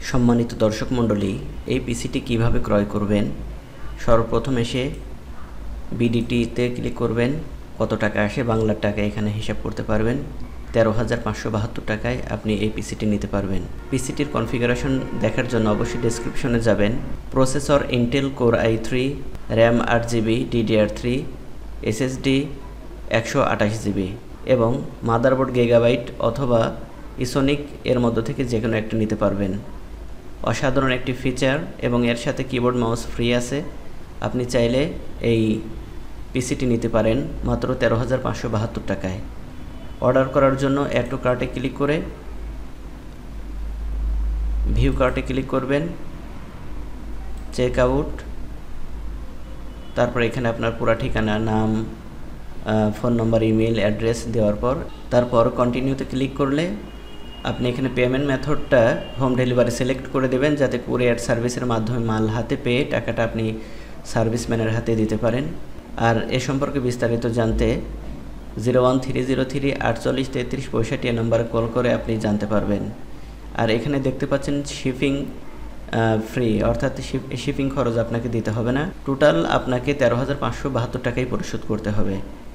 সম্মানিত দর্শক মণ্ডলী, এই পিসিটি কিভাবে ক্রয় করবেন। সর্বপ্রথম এসে বিডিটিতে ক্লিক করবেন। কত টাকা আসে বাংলার টাকা এখানে হিসাব করতে পারবেন। 13,572 টাকায় আপনি এই পিসিটি নিতে পারবেন। পিসিটির কনফিগারেশন দেখার জন্য অবশ্যই ডেসক্রিপশনে যাবেন। Processor Intel core i3, RAM 8GB, DDR3, SSD 128GB এবং মাদারবোর্ড গিগাবাইট অথবা ইসোনিক এর মধ্য থেকে যে কোনো একটা নিতে পারবেন। অসাধারণ একটি ফিচার এবং এর সাথে কিবোর্ড মাউস ফ্রি আছে। আপনি চাইলে এই পিসিটি নিতে পারেন মাত্র 13,572 টাকায়। অর্ডার করার জন্য অ্যাড টু কার্টে ক্লিক করে ভিউ কার্টে ক্লিক করবেন, চেক আউট, তারপর এখানে আপনার পুরো ঠিকানা, নাম, ফোন নম্বর, ইমেল অ্যাড্রেস দেওয়ার পর তারপর কন্টিনিউতে ক্লিক করলে আপনি এখানে পেমেন্ট মেথডটা হোম ডেলিভারি সিলেক্ট করে দেবেন, যাতে কুরিয়ার সার্ভিসের মাধ্যমে মাল হাতে পেয়ে টাকাটা আপনি সার্ভিসম্যানের হাতে দিতে পারেন। আর এ সম্পর্কে বিস্তারিত জানতে 01303 48 33 65 নম্বরে কল করে আপনি জানতে পারবেন। আর এখানে দেখতে পাচ্ছেন শিপিং ফ্রি, অর্থাৎ শিপিং খরচ আপনাকে দিতে হবে না। টোটাল আপনাকে 13,572 টাকাই পরিশোধ করতে হবে।